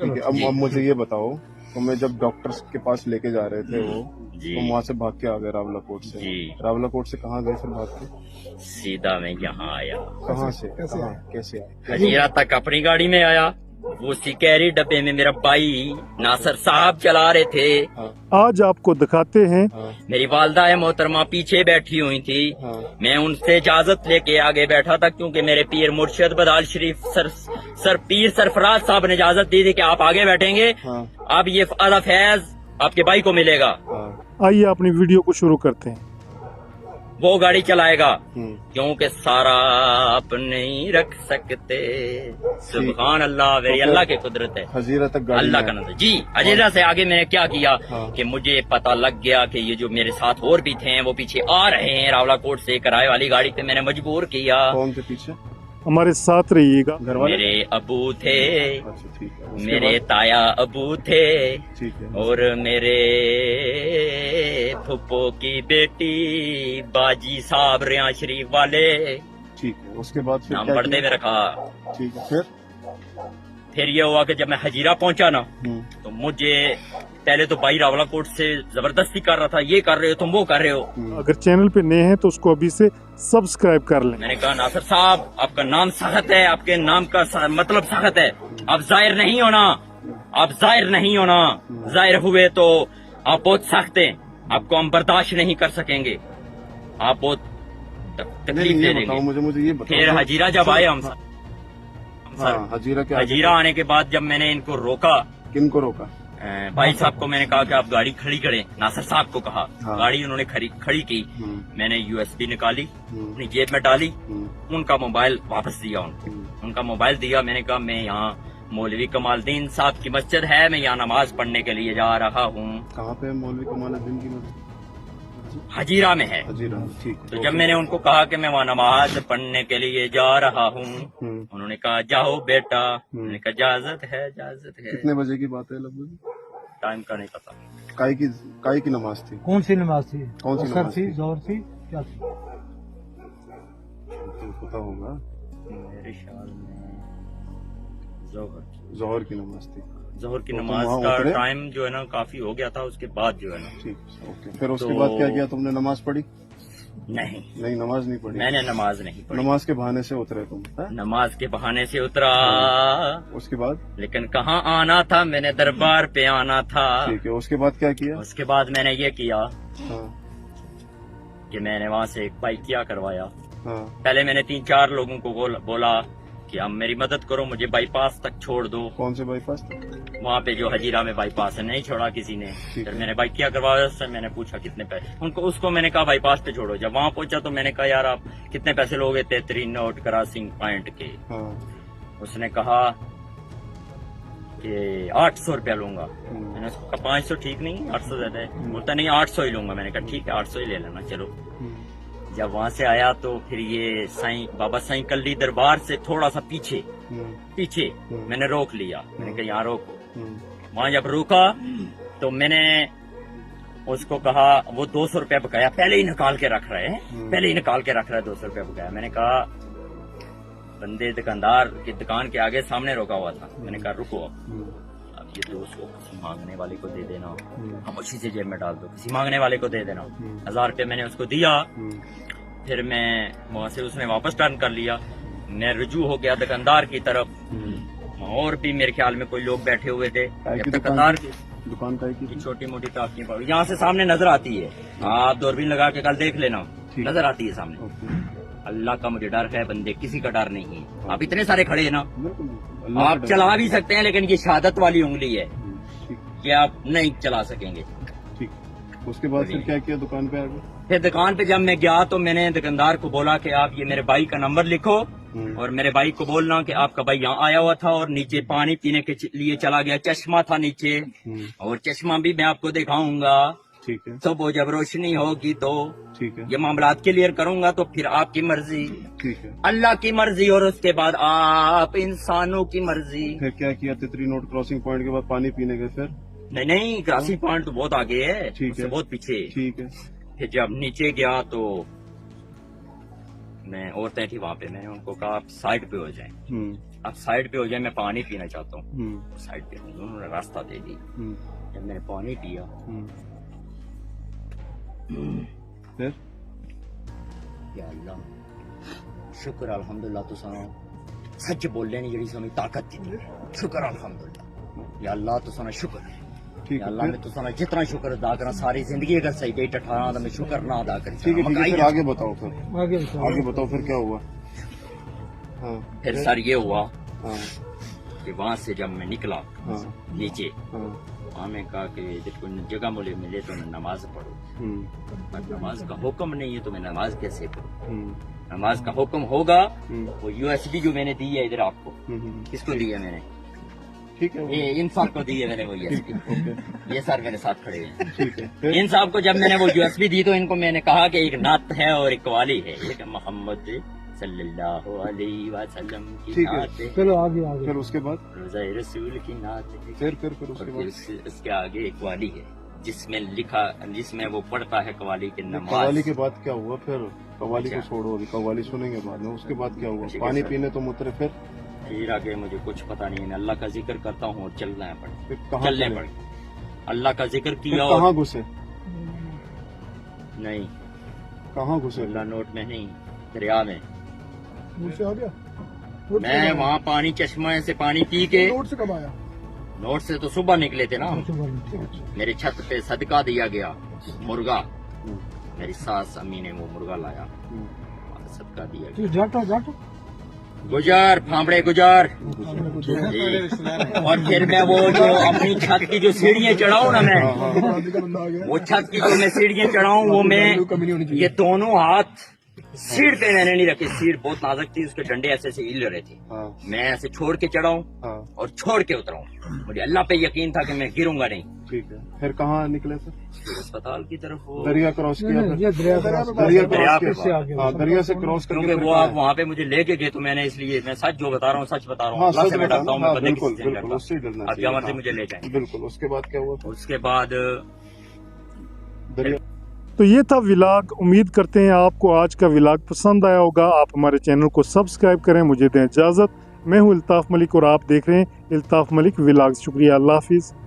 ठीक है, अब मुझे ये बताओ, तो मैं जब डॉक्टर्स के पास लेके जा रहे थे वो, जी तो वहाँ से भाग के आ गए रावलाकोट से। जी रावलाकोट से कहाँ गए फिर भाग के? सीधा मैं यहाँ आया, कहाँ से कैसे आए? हजीरा तक अपनी गाड़ी में आया। वो सिकेरी डब्बे में मेरा भाई नासर साहब चला रहे थे। हाँ आज आपको दिखाते हैं हाँ मेरी वालदा है मोहतरमा पीछे बैठी हुई थी। हाँ मैं उनसे इजाजत लेके आगे बैठा था, क्योंकि मेरे पीर मुर्शिद बदाल शरीफ सर पीर सरफराज साहब ने इजाजत दी थी कि आप आगे बैठेंगे। हाँ अब ये आधा फैज आपके भाई को मिलेगा, हाँ। आइए अपनी वीडियो को शुरू करते हैं। वो गाड़ी चलाएगा, हम्म, क्योंकि सारा आप नहीं रख सकते। सुभान अल्लाह, मेरी अल्लाह की कुदरत है, हजीरा तक गाड़ी अल्लाह में का आए। नजर। जी, अजीजा से आगे मैंने क्या किया हाँ। कि मुझे पता लग गया कि ये जो मेरे साथ और भी थे वो पीछे आ रहे हैं रावलाकोट से किराए वाली गाड़ी पे। मैंने मजबूर किया। कौन थे पीछे? हमारे साथ रहिएगा। घर वाले? मेरे अबू थे, अच्छा ठीक है, उसके मेरे बाद? ताया अबू थे, ठीक है, और मेरे फुप्पो की बेटी बाजी साहब रिया शरीफ वाले। ठीक है। उसके बाद फिर नाम क्या पर्दे किया? में रखा। ठीक है, फिर ये हुआ कि जब मैं हजीरा पहुंचा ना, हम्म, तो मुझे पहले तो भाई रावलाकोट से जबरदस्ती कर रहा था, ये कर रहे हो तुम, वो कर रहे हो। अगर चैनल पे नए हैं तो उसको अभी से सब्सक्राइब कर लें। मैंने कहा नासिर साहब, आपका नाम सख्त है, आपके नाम का मतलब सख्त है, आप जाहिर नहीं होना, आप जाहिर नहीं होना। जाहिर हुए तो आप बहुत सख्त हैं, आपको हम बर्दाश्त नहीं कर सकेंगे, आप बहुत नहीं तकलीफ ये दे बताओ देंगे। मुझे ये बताओ। फिर हजीरा जब आए हम हाँ, हजीरा क्या? हजीरा आने के बाद जब मैंने इनको रोका, किन को रोका? भाई साहब को मैंने कहा कि आप गाड़ी खड़ी करें। नासिर साहब को कहा, हाँ। गाड़ी उन्होंने खड़ी की। मैंने यूएसबी निकाली, अपनी जेब में डाली, उनका मोबाइल वापस दिया उनको। उनका मोबाइल दिया, मैंने कहा मैं यहाँ मौलवी कमालुद्दीन साहब की मस्जिद है, मैं यहाँ नमाज पढ़ने के लिए जा रहा हूँ। कहाँ पे है मौलवी कमालुद्दीन की मस्जिद? हजीरा में है। हजीरा में, ठीक है। तो जब मैंने उनको कहा कि मैं वहाँ नमाज पढ़ने के लिए जा रहा हूँ, उन्होंने कहा जाओ बेटा। मैंने कहा इजाजत है, इजाजत है। कितने बजे की बात है लगभग? टाइम का नहीं पता। काय की नमाज थी? कौन सी नमाज थी? कौन सी असर नमाज थी, थी? जोहर थी, क्या थी? तो पता होगा। मेरे ख्याल में जोहर की नमाज थी। जोहर की तो तुम नमाज वहाँ का उतरे? टाइम जो है ना काफी हो गया था, उसके बाद जो है ना। ठीक, ओके। फिर उसके तो- बाद क्या किया तुमने? नमाज पढ़ी? नहीं, नहीं, नमाज नहीं पढ़ी। मैंने नमाज नहीं पढ़ी। नमाज के बहाने से उतरे तुम, हाँ? नमाज के बहाने से उतरा, उसके बाद? लेकिन कहाँ आना था, मैंने दरबार पे आना था। ठीक है, उसके बाद क्या किया? उसके बाद मैंने ये किया हाँ कि मैंने वहाँ से एक बाइक किया करवाया। हाँ पहले मैंने 3-4 लोगों को बोला कि आप मेरी मदद करो, मुझे बाईपास तक छोड़ दो। कौन से बाईपास? वहाँ पे जो हजीरा में बाईपास है, नहीं छोड़ा किसी ने। ठीक फिर है। मैंने बाइक किया करवाया, उससे मैंने पूछा कितने पैसे, उसको मैंने कहा बाईपास पे छोड़ो। जब वहाँ पहुंचा तो मैंने कहा यार आप कितने पैसे लोगे 33 नोट क्रॉसिंग पॉइंट के। हाँ। उसने कहा कि 800 रुपया लूंगा। मैंने उसको कहा 500 ठीक नहीं, 800 ज्यादा है। बोलता नहीं 800 ही लूंगा। मैंने कहा ठीक है 800 ही ले लेना, चलो। जब वहाँ से आया तो फिर ये बाबा साईं कल्ली दरबार से थोड़ा सा पीछे मैंने रोक लिया। मैंने कहा यहाँ रोको। वहाँ जब रुका तो मैंने उसको कहा, वो 200 रुपया बकाया पहले ही निकाल के रख रहे हैं, 200 रुपया बकाया। मैंने कहा बंदे दुकानदार की दुकान के आगे सामने रोका हुआ था। मैंने कहा रुको अब ये 200 किसी मांगने वाले को दे देना, हम उसी से जेब में डाल दो, किसी मांगने वाले को दे देना। 1000 रुपये मैंने उसको दिया। फिर मैं वहाँ से उसने वापस टर्न कर लिया। मैं रुजू हो गया दुकानदार की तरफ। और भी मेरे ख्याल में कोई लोग बैठे हुए थे। दुकानदार की दुकान का की छोटी मोटी टाकी यहाँ से सामने नजर आती है, आप दूरबीन लगा के कल देख लेना, नजर आती है सामने। अल्लाह का मुझे डर है, बंदे किसी का डर नहीं है। आप इतने सारे खड़े हैं ना, आप चला भी सकते हैं, लेकिन ये शहादत वाली उंगली है कि आप नहीं चला सकेंगे। ठीक, उसके बाद फिर क्या किया दुकान पे आगे? फिर दुकान पे जब मैं गया तो मैंने दुकानदार को बोला कि आप ये मेरे भाई का नंबर लिखो और मेरे भाई को बोलना कि आपका भाई यहाँ आया हुआ था और नीचे पानी पीने के लिए चला गया। चश्मा था नीचे, और चश्मा भी मैं आपको दिखाऊंगा। ठीक है, तो वो जब रोशनी होगी तो ठीक है, ये मामला क्लियर करूंगा, तो फिर आपकी मर्जी, ठीक है। अल्लाह की मर्जी, और उसके बाद आप इंसानों की मर्जी। फिर क्या किया? 33 नोट क्रॉसिंग पॉइंट के बाद पानी पीने गए फिर? नहीं, क्रॉसिंग पॉइंट तो बहुत आगे है, ठीक उससे है, बहुत पीछे। ठीक है। फिर जब नीचे गया तो मैं औरतें थी वहाँ पे, मैंने उनको कहा आप साइड पे हो जाएं। अब साइड पे हो जाए, मैं पानी पीना चाहता हूँ। साइड पे हूँ, उन्होंने रास्ता दे दी। जब मैंने पानी पिया, फिर या अल्लाह शुक्र अल्हम्दुलिल्लाह, तो सुनो सच बोलने नहीं जड़ी समय ताकत दी, शुक्र अल्हम्दुलिल्लाह। या अल्लाह तो सुनो शुक्र, ठीक या है। अल्लाह ने तो सुनो जितना शुक्र अदा करा सारी जिंदगी अगर सही डेट 18 तो मैं शुक्र ना अदा कर ठीक है, ठीक है, फिर आगे बताओ, फिर आगे बताओ, फिर क्या हुआ? हाँ फिर सर ये हुआ हाँ कि वहां से जब मैं निकला हाँ नीचे, हाँ वहां में कहा कि जब कोई जगह मुझे मिले तो मैं नमाज पढ़ूं। पर नमाज का हुक्म नहीं है तो मैं नमाज कैसे पढ़ूं? नमाज का हुक्म होगा। वो यूएसबी जो मैंने दी है इधर आपको, किसको दी है मैंने? ठीक है, ये इन साहब को दी है मैंने वो यूएसबी। ये सर मेरे साथ खड़े हैं। ठीक है। फिर इन साहब को जब मैंने वो यूएसबी दी तो इनको मैंने कहा कि एक नात है और एक कवाली है, एक मोहम्मद सल्लल्लाहु अलैहि वसल्लम की ठीक है। नात है, चलो आगे आगे। फिर उसके बाद रोज़ा रसूल की नात है, फिर उसके और बाद फिर उसके आगे एक कवाली है जिसमें लिखा, जिसमें वो पढ़ता है कवाली की नमाज। कव्वाली के बाद क्या हुआ? फिर कव्वाली को अच्छा। छोड़ो, अभी कव्वाली सुनेंगे बाद में। उसके बाद क्या हुआ? ठीक है, पानी सर। पीने तुम उतरे, फिर आगे मुझे कुछ पता नहीं है, अल्लाह का जिक्र करता हूँ और चलना है पड़े, फिर कहाँ चलने चले? पड़े। अल्लाह का जिक्र फिर किया कहाँ और घुसे? नहीं, कहाँ घुसे? अल्लाह नोट में नहीं, दरिया में। मुझसे आ गया। मैं वहाँ पानी चश्मे से पानी पी के, नोट से कब आया? नोट से तो सुबह निकले थे ना। मेरे छत पे सदका दिया गया मुर्गा, मेरी सास अम्मी ने वो मुर्गा लाया, सदका दिया गया। जाटो गुजार फामड़े गुजार। और फिर मैं वो जो अपनी छत की जो सीढ़ियाँ चढ़ाऊँ ना, मैं वो छत की जो मैं सीढ़ियाँ चढ़ाऊँ, वो मैं ये दोनों हाथ सीढ़ पे मैंने नहीं रखे। सीढ़ बहुत नाजुक थी, उसके डंडे ऐसे ऐसे हिल रहे थे। मैं ऐसे छोड़ के चढ़ाऊँ और छोड़ के उतराऊँ। मुझे अल्लाह पे यकीन था कि मैं गिरूंगा नहीं। ठीक है। फिर कहाँ निकले थे? फिर अस्पताल की तरफ वो दरिया क्रॉस किया? फिर दरिया दरिया दरिया क्रॉस पे किया। हाँ, दरिया से क्रॉस करके क्योंकि फिर वो कहाँ आप वहाँ पे मुझे लेके गए तो मैंने इसलिए, मैं सच जो बता रहा हूँ सच बता रहा हूँ, हाँ, अल्लाह सच से मैं बताना, डरता हूँ, मैं हाँ, बंदे बिल्कुल किसी से नहीं बिल्कुल, डरता। उससे ही डरना आप चाहिए। जहाँ मर्जी हाँ, मुझे ले जाएं। बिल्कुल। उसके बाद क्या हुआ? फिर उसके बाद दरिया तो ये था व्लॉग। उम्मीद करते हैं आपको आज का व्लॉग पसंद आया होगा। आप हमारे चैनल को सब्सक्राइब करें। मुझे दें इजाज़त। मैं हूं इल्ताफ मलिक और आप देख रहे हैं इल्ताफ मलिक व्लॉग। शुक्रिया, अल्लाह हाफिज़।